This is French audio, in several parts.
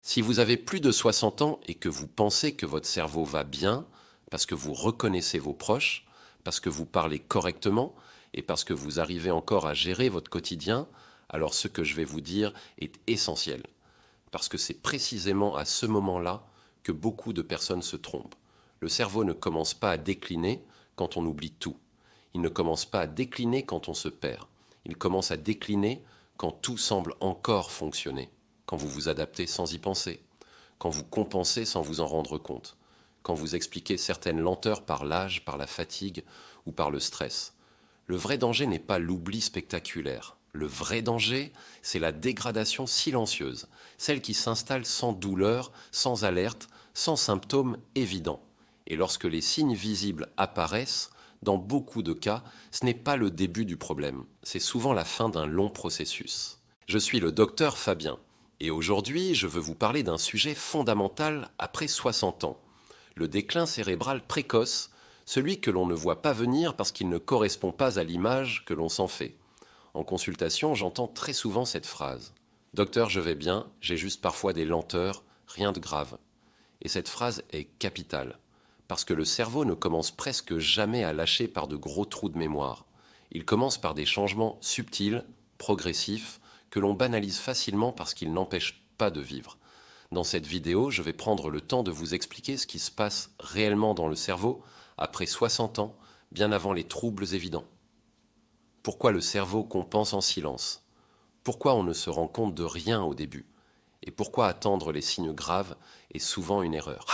Si vous avez plus de 60 ans et que vous pensez que votre cerveau va bien, parce que vous reconnaissez vos proches, parce que vous parlez correctement et parce que vous arrivez encore à gérer votre quotidien, alors ce que je vais vous dire est essentiel. Parce que c'est précisément à ce moment-là que beaucoup de personnes se trompent. Le cerveau ne commence pas à décliner quand on oublie tout. Il ne commence pas à décliner quand on se perd. Il commence à décliner quand tout semble encore fonctionner, quand vous vous adaptez sans y penser, quand vous compensez sans vous en rendre compte, quand vous expliquez certaines lenteurs par l'âge, par la fatigue ou par le stress. Le vrai danger n'est pas l'oubli spectaculaire. Le vrai danger, c'est la dégradation silencieuse, celle qui s'installe sans douleur, sans alerte, sans symptômes évidents. Et lorsque les signes visibles apparaissent, dans beaucoup de cas, ce n'est pas le début du problème, c'est souvent la fin d'un long processus. Je suis le docteur Fabien, et aujourd'hui je veux vous parler d'un sujet fondamental après 60 ans, le déclin cérébral précoce, celui que l'on ne voit pas venir parce qu'il ne correspond pas à l'image que l'on s'en fait. En consultation, j'entends très souvent cette phrase. Docteur, je vais bien, j'ai juste parfois des lenteurs, rien de grave. Et cette phrase est capitale, parce que le cerveau ne commence presque jamais à lâcher par de gros trous de mémoire. Il commence par des changements subtils, progressifs, que l'on banalise facilement parce qu'ils n'empêchent pas de vivre. Dans cette vidéo, je vais prendre le temps de vous expliquer ce qui se passe réellement dans le cerveau après 60 ans, bien avant les troubles évidents. Pourquoi le cerveau compense en silence? Pourquoi on ne se rend compte de rien au début? Et pourquoi attendre les signes graves est souvent une erreur?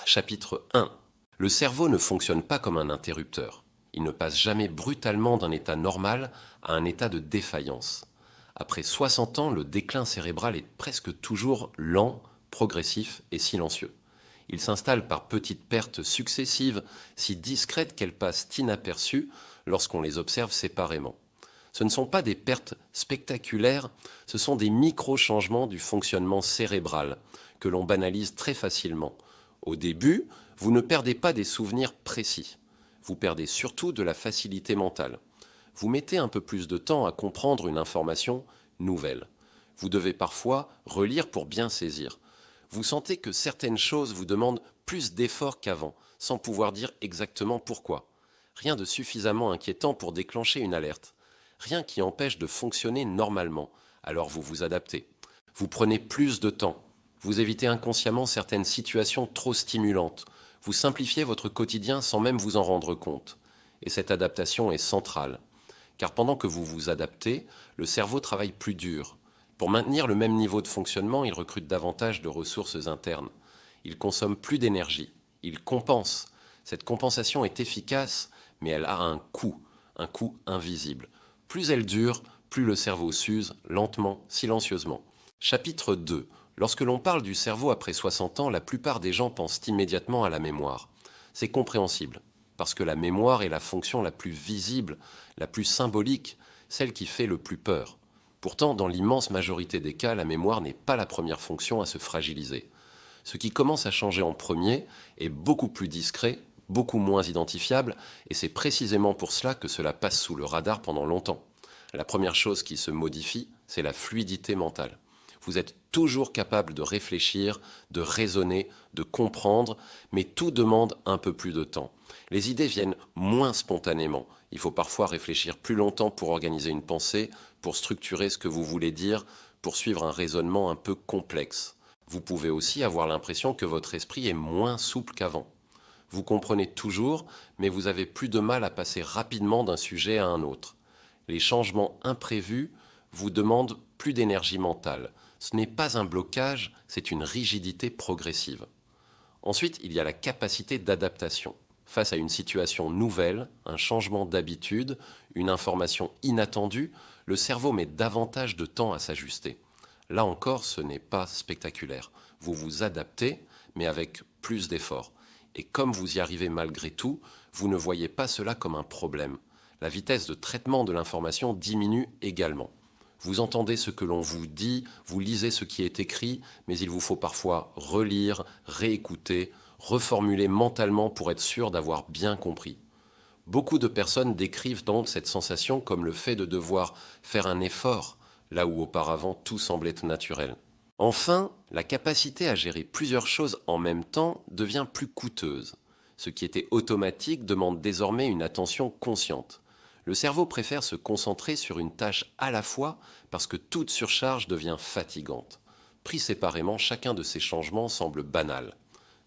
Chapitre 1. Le cerveau ne fonctionne pas comme un interrupteur. Il ne passe jamais brutalement d'un état normal à un état de défaillance. Après 60 ans, le déclin cérébral est presque toujours lent, progressif et silencieux. Il s'installe par petites pertes successives, si discrètes qu'elles passent inaperçues lorsqu'on les observe séparément. Ce ne sont pas des pertes spectaculaires, ce sont des micro-changements du fonctionnement cérébral que l'on banalise très facilement. Au début, vous ne perdez pas des souvenirs précis, vous perdez surtout de la facilité mentale. Vous mettez un peu plus de temps à comprendre une information nouvelle. Vous devez parfois relire pour bien saisir. Vous sentez que certaines choses vous demandent plus d'efforts qu'avant, sans pouvoir dire exactement pourquoi. Rien de suffisamment inquiétant pour déclencher une alerte. Rien qui empêche de fonctionner normalement. Alors vous vous adaptez. Vous prenez plus de temps. Vous évitez inconsciemment certaines situations trop stimulantes. Vous simplifiez votre quotidien sans même vous en rendre compte. Et cette adaptation est centrale. Car pendant que vous vous adaptez, le cerveau travaille plus dur. Pour maintenir le même niveau de fonctionnement, il recrute davantage de ressources internes. Il consomme plus d'énergie. Il compense. Cette compensation est efficace, mais elle a un coût invisible. Plus elle dure, plus le cerveau s'use, lentement, silencieusement. Chapitre 2. Lorsque l'on parle du cerveau après 60 ans, la plupart des gens pensent immédiatement à la mémoire. C'est compréhensible, parce que la mémoire est la fonction la plus visible, la plus symbolique, celle qui fait le plus peur. Pourtant, dans l'immense majorité des cas, la mémoire n'est pas la première fonction à se fragiliser. Ce qui commence à changer en premier est beaucoup plus discret, beaucoup moins identifiable, et c'est précisément pour cela que cela passe sous le radar pendant longtemps. La première chose qui se modifie, c'est la fluidité mentale. Vous êtes toujours capable de réfléchir, de raisonner, de comprendre, mais tout demande un peu plus de temps. Les idées viennent moins spontanément. Il faut parfois réfléchir plus longtemps pour organiser une pensée, pour structurer ce que vous voulez dire, pour suivre un raisonnement un peu complexe. Vous pouvez aussi avoir l'impression que votre esprit est moins souple qu'avant. Vous comprenez toujours, mais vous avez plus de mal à passer rapidement d'un sujet à un autre. Les changements imprévus vous demandent plus d'énergie mentale. Ce n'est pas un blocage, c'est une rigidité progressive. Ensuite, il y a la capacité d'adaptation. Face à une situation nouvelle, un changement d'habitude, une information inattendue, le cerveau met davantage de temps à s'ajuster. Là encore, ce n'est pas spectaculaire. Vous vous adaptez, mais avec plus d'efforts. Et comme vous y arrivez malgré tout, vous ne voyez pas cela comme un problème. La vitesse de traitement de l'information diminue également. Vous entendez ce que l'on vous dit, vous lisez ce qui est écrit, mais il vous faut parfois relire, réécouter, reformuler mentalement pour être sûr d'avoir bien compris. Beaucoup de personnes décrivent donc cette sensation comme le fait de devoir faire un effort, là où auparavant tout semblait naturel. Enfin, la capacité à gérer plusieurs choses en même temps devient plus coûteuse. Ce qui était automatique demande désormais une attention consciente. Le cerveau préfère se concentrer sur une tâche à la fois parce que toute surcharge devient fatigante. Pris séparément, chacun de ces changements semble banal.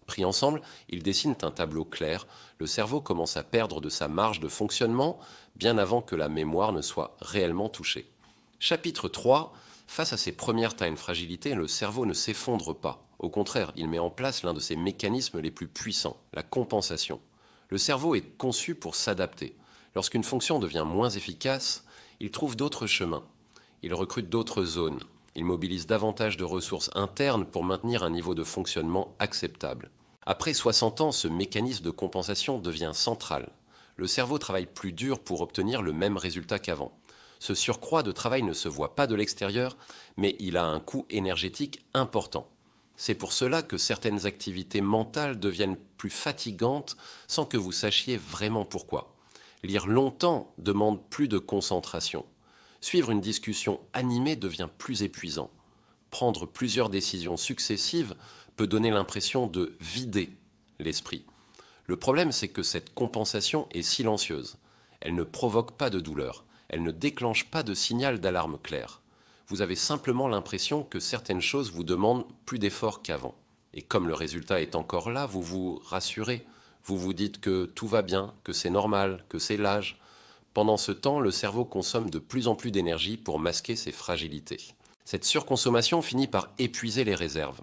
Pris ensemble, ils dessinent un tableau clair. Le cerveau commence à perdre de sa marge de fonctionnement bien avant que la mémoire ne soit réellement touchée. Chapitre 3. Face à ces premières tailles de fragilité, le cerveau ne s'effondre pas. Au contraire, il met en place l'un de ses mécanismes les plus puissants, la compensation. Le cerveau est conçu pour s'adapter. Lorsqu'une fonction devient moins efficace, il trouve d'autres chemins. Il recrute d'autres zones. Il mobilise davantage de ressources internes pour maintenir un niveau de fonctionnement acceptable. Après 60 ans, ce mécanisme de compensation devient central. Le cerveau travaille plus dur pour obtenir le même résultat qu'avant. Ce surcroît de travail ne se voit pas de l'extérieur, mais il a un coût énergétique important. C'est pour cela que certaines activités mentales deviennent plus fatigantes sans que vous sachiez vraiment pourquoi. Lire longtemps demande plus de concentration. Suivre une discussion animée devient plus épuisant. Prendre plusieurs décisions successives peut donner l'impression de vider l'esprit. Le problème, c'est que cette compensation est silencieuse. Elle ne provoque pas de douleur. Elle ne déclenche pas de signal d'alarme clair. Vous avez simplement l'impression que certaines choses vous demandent plus d'efforts qu'avant. Et comme le résultat est encore là, vous vous rassurez. Vous vous dites que tout va bien, que c'est normal, que c'est l'âge. Pendant ce temps, le cerveau consomme de plus en plus d'énergie pour masquer ses fragilités. Cette surconsommation finit par épuiser les réserves.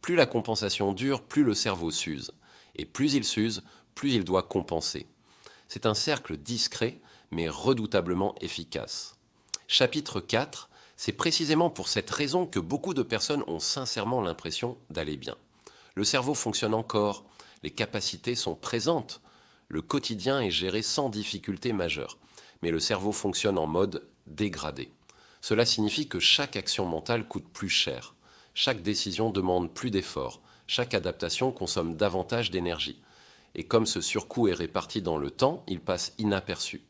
Plus la compensation dure, plus le cerveau s'use. Et plus il s'use, plus il doit compenser. C'est un cercle discret, mais redoutablement efficace. Chapitre 4, c'est précisément pour cette raison que beaucoup de personnes ont sincèrement l'impression d'aller bien. Le cerveau fonctionne encore, les capacités sont présentes, le quotidien est géré sans difficulté majeure, mais le cerveau fonctionne en mode dégradé. Cela signifie que chaque action mentale coûte plus cher, chaque décision demande plus d'efforts, chaque adaptation consomme davantage d'énergie. Et comme ce surcoût est réparti dans le temps, il passe inaperçu.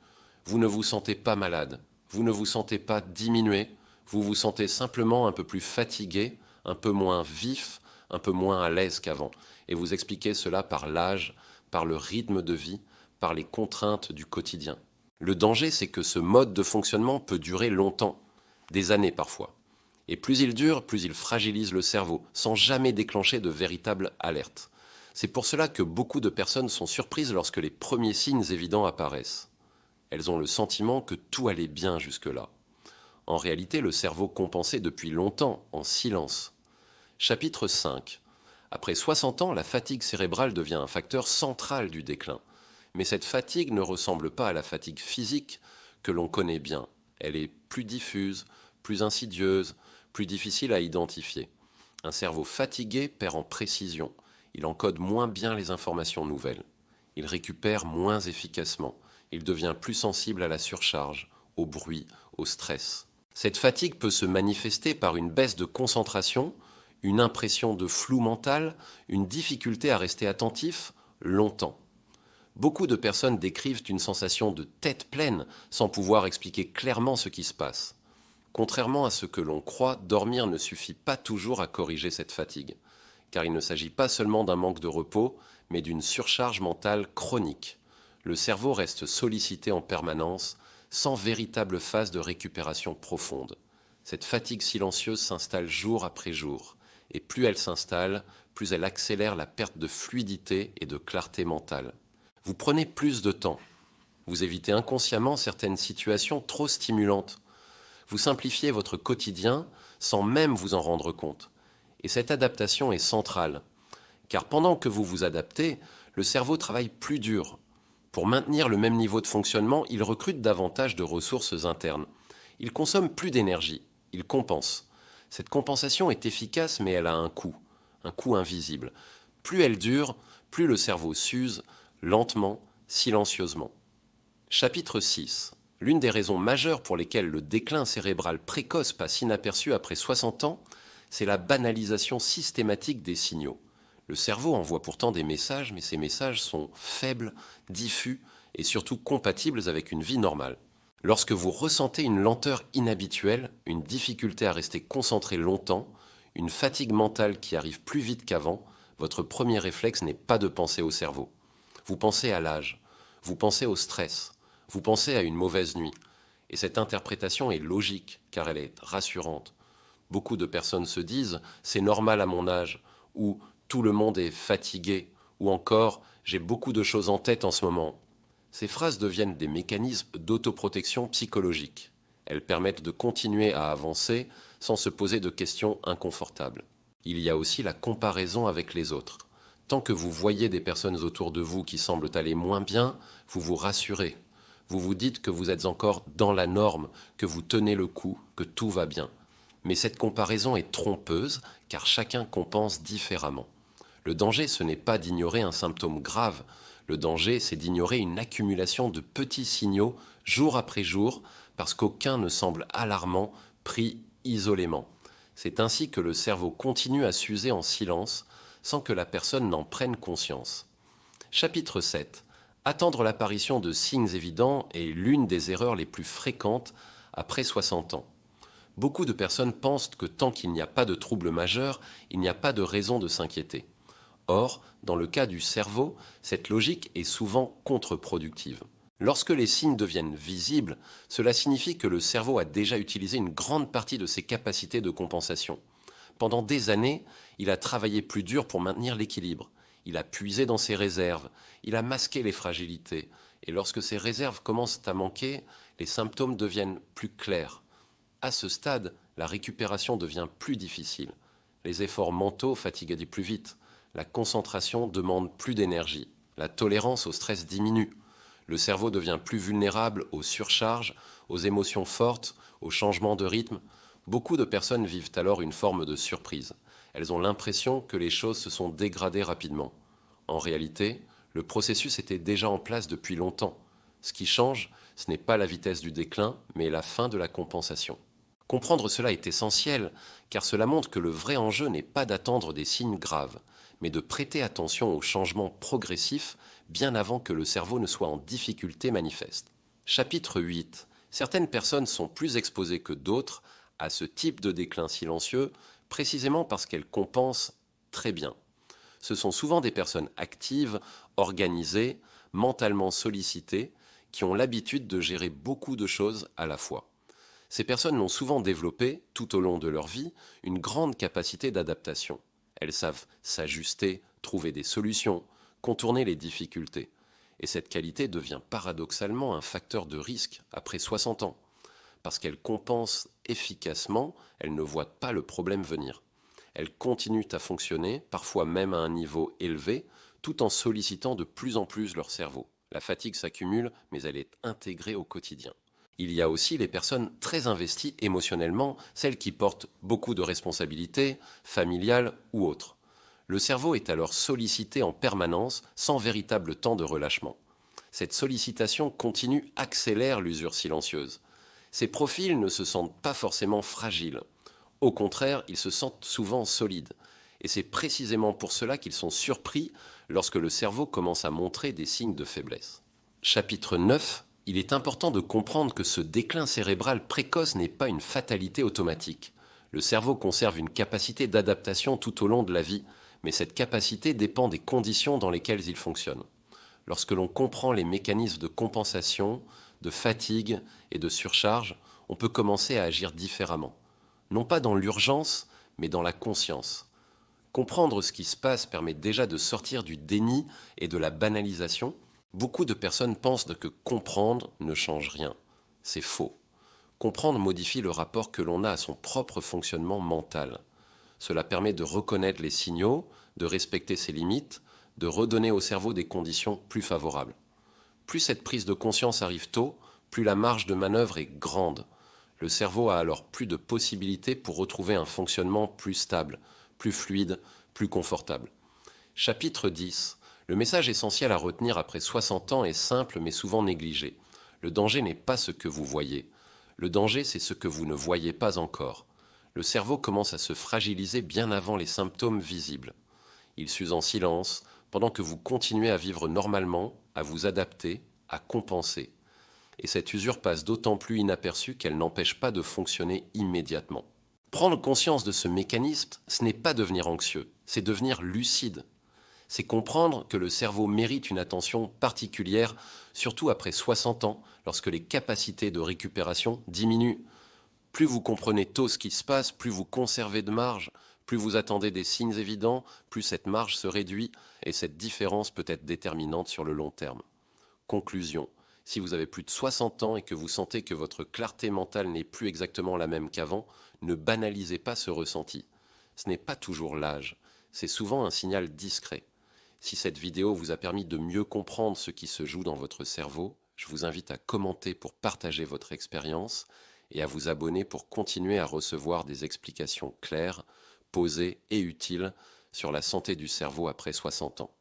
Vous ne vous sentez pas malade, vous ne vous sentez pas diminué, vous vous sentez simplement un peu plus fatigué, un peu moins vif, un peu moins à l'aise qu'avant. Et vous expliquez cela par l'âge, par le rythme de vie, par les contraintes du quotidien. Le danger, c'est que ce mode de fonctionnement peut durer longtemps, des années parfois. Et plus il dure, plus il fragilise le cerveau, sans jamais déclencher de véritable alerte. C'est pour cela que beaucoup de personnes sont surprises lorsque les premiers signes évidents apparaissent. Elles ont le sentiment que tout allait bien jusque-là. En réalité, le cerveau compensait depuis longtemps, en silence. Chapitre 5. Après 60 ans, la fatigue cérébrale devient un facteur central du déclin. Mais cette fatigue ne ressemble pas à la fatigue physique que l'on connaît bien. Elle est plus diffuse, plus insidieuse, plus difficile à identifier. Un cerveau fatigué perd en précision. Il encode moins bien les informations nouvelles. Il récupère moins efficacement. Il devient plus sensible à la surcharge, au bruit, au stress. Cette fatigue peut se manifester par une baisse de concentration, une impression de flou mental, une difficulté à rester attentif longtemps. Beaucoup de personnes décrivent une sensation de tête pleine sans pouvoir expliquer clairement ce qui se passe. Contrairement à ce que l'on croit, dormir ne suffit pas toujours à corriger cette fatigue, car il ne s'agit pas seulement d'un manque de repos, mais d'une surcharge mentale chronique. Le cerveau reste sollicité en permanence, sans véritable phase de récupération profonde. Cette fatigue silencieuse s'installe jour après jour, et plus elle s'installe, plus elle accélère la perte de fluidité et de clarté mentale. Vous prenez plus de temps. Vous évitez inconsciemment certaines situations trop stimulantes. Vous simplifiez votre quotidien sans même vous en rendre compte. Et cette adaptation est centrale, car pendant que vous vous adaptez, le cerveau travaille plus dur. Pour maintenir le même niveau de fonctionnement, il recrute davantage de ressources internes. Il consomme plus d'énergie, il compense. Cette compensation est efficace, mais elle a un coût invisible. Plus elle dure, plus le cerveau s'use, lentement, silencieusement. Chapitre 6. L'une des raisons majeures pour lesquelles le déclin cérébral précoce passe inaperçu après 60 ans, c'est la banalisation systématique des signaux. Le cerveau envoie pourtant des messages, mais ces messages sont faibles, diffus et surtout compatibles avec une vie normale. Lorsque vous ressentez une lenteur inhabituelle, une difficulté à rester concentré longtemps, une fatigue mentale qui arrive plus vite qu'avant, votre premier réflexe n'est pas de penser au cerveau. Vous pensez à l'âge, vous pensez au stress, vous pensez à une mauvaise nuit. Et cette interprétation est logique, car elle est rassurante. Beaucoup de personnes se disent « c'est normal à mon âge » ou « tout le monde est fatigué » ou encore « j'ai beaucoup de choses en tête en ce moment ». Ces phrases deviennent des mécanismes d'autoprotection psychologique. Elles permettent de continuer à avancer sans se poser de questions inconfortables. Il y a aussi la comparaison avec les autres. Tant que vous voyez des personnes autour de vous qui semblent aller moins bien, vous vous rassurez. Vous vous dites que vous êtes encore dans la norme, que vous tenez le coup, que tout va bien. Mais cette comparaison est trompeuse car chacun compense différemment. Le danger, ce n'est pas d'ignorer un symptôme grave. Le danger, c'est d'ignorer une accumulation de petits signaux jour après jour parce qu'aucun ne semble alarmant, pris isolément. C'est ainsi que le cerveau continue à s'user en silence sans que la personne n'en prenne conscience. Chapitre 7. Attendre l'apparition de signes évidents est l'une des erreurs les plus fréquentes après 60 ans. Beaucoup de personnes pensent que tant qu'il n'y a pas de trouble majeur, il n'y a pas de raison de s'inquiéter. Or, dans le cas du cerveau, cette logique est souvent contre-productive. Lorsque les signes deviennent visibles, cela signifie que le cerveau a déjà utilisé une grande partie de ses capacités de compensation. Pendant des années, il a travaillé plus dur pour maintenir l'équilibre. Il a puisé dans ses réserves, il a masqué les fragilités. Et lorsque ces réserves commencent à manquer, les symptômes deviennent plus clairs. À ce stade, la récupération devient plus difficile. Les efforts mentaux fatiguent plus vite. La concentration demande plus d'énergie. La tolérance au stress diminue. Le cerveau devient plus vulnérable aux surcharges, aux émotions fortes, aux changements de rythme. Beaucoup de personnes vivent alors une forme de surprise. Elles ont l'impression que les choses se sont dégradées rapidement. En réalité, le processus était déjà en place depuis longtemps. Ce qui change, ce n'est pas la vitesse du déclin, mais la fin de la compensation. Comprendre cela est essentiel, car cela montre que le vrai enjeu n'est pas d'attendre des signes graves, mais de prêter attention aux changements progressifs bien avant que le cerveau ne soit en difficulté manifeste. Chapitre 8. Certaines personnes sont plus exposées que d'autres à ce type de déclin silencieux, précisément parce qu'elles compensent très bien. Ce sont souvent des personnes actives, organisées, mentalement sollicitées, qui ont l'habitude de gérer beaucoup de choses à la fois. Ces personnes l'ont souvent développé, tout au long de leur vie, une grande capacité d'adaptation. Elles savent s'ajuster, trouver des solutions, contourner les difficultés. Et cette qualité devient paradoxalement un facteur de risque après 60 ans. Parce qu'elles compensent efficacement, elles ne voient pas le problème venir. Elles continuent à fonctionner, parfois même à un niveau élevé, tout en sollicitant de plus en plus leur cerveau. La fatigue s'accumule, mais elle est intégrée au quotidien. Il y a aussi les personnes très investies émotionnellement, celles qui portent beaucoup de responsabilités, familiales ou autres. Le cerveau est alors sollicité en permanence, sans véritable temps de relâchement. Cette sollicitation continue accélère l'usure silencieuse. Ces profils ne se sentent pas forcément fragiles. Au contraire, ils se sentent souvent solides. Et c'est précisément pour cela qu'ils sont surpris lorsque le cerveau commence à montrer des signes de faiblesse. Chapitre 9. Il est important de comprendre que ce déclin cérébral précoce n'est pas une fatalité automatique. Le cerveau conserve une capacité d'adaptation tout au long de la vie, mais cette capacité dépend des conditions dans lesquelles il fonctionne. Lorsque l'on comprend les mécanismes de compensation, de fatigue et de surcharge, on peut commencer à agir différemment. Non pas dans l'urgence, mais dans la conscience. Comprendre ce qui se passe permet déjà de sortir du déni et de la banalisation. Beaucoup de personnes pensent que comprendre ne change rien. C'est faux. Comprendre modifie le rapport que l'on a à son propre fonctionnement mental. Cela permet de reconnaître les signaux, de respecter ses limites, de redonner au cerveau des conditions plus favorables. Plus cette prise de conscience arrive tôt, plus la marge de manœuvre est grande. Le cerveau a alors plus de possibilités pour retrouver un fonctionnement plus stable, plus fluide, plus confortable. Chapitre 10. Le message essentiel à retenir après 60 ans est simple mais souvent négligé. Le danger n'est pas ce que vous voyez. Le danger, c'est ce que vous ne voyez pas encore. Le cerveau commence à se fragiliser bien avant les symptômes visibles. Il s'use en silence, pendant que vous continuez à vivre normalement, à vous adapter, à compenser. Et cette usure passe d'autant plus inaperçue qu'elle n'empêche pas de fonctionner immédiatement. Prendre conscience de ce mécanisme, ce n'est pas devenir anxieux, c'est devenir lucide. C'est comprendre que le cerveau mérite une attention particulière, surtout après 60 ans, lorsque les capacités de récupération diminuent. Plus vous comprenez tôt ce qui se passe, plus vous conservez de marge, plus vous attendez des signes évidents, plus cette marge se réduit et cette différence peut être déterminante sur le long terme. Conclusion. Si vous avez plus de 60 ans et que vous sentez que votre clarté mentale n'est plus exactement la même qu'avant, ne banalisez pas ce ressenti. Ce n'est pas toujours l'âge, c'est souvent un signal discret. Si cette vidéo vous a permis de mieux comprendre ce qui se joue dans votre cerveau, je vous invite à commenter pour partager votre expérience et à vous abonner pour continuer à recevoir des explications claires, posées et utiles sur la santé du cerveau après 60 ans.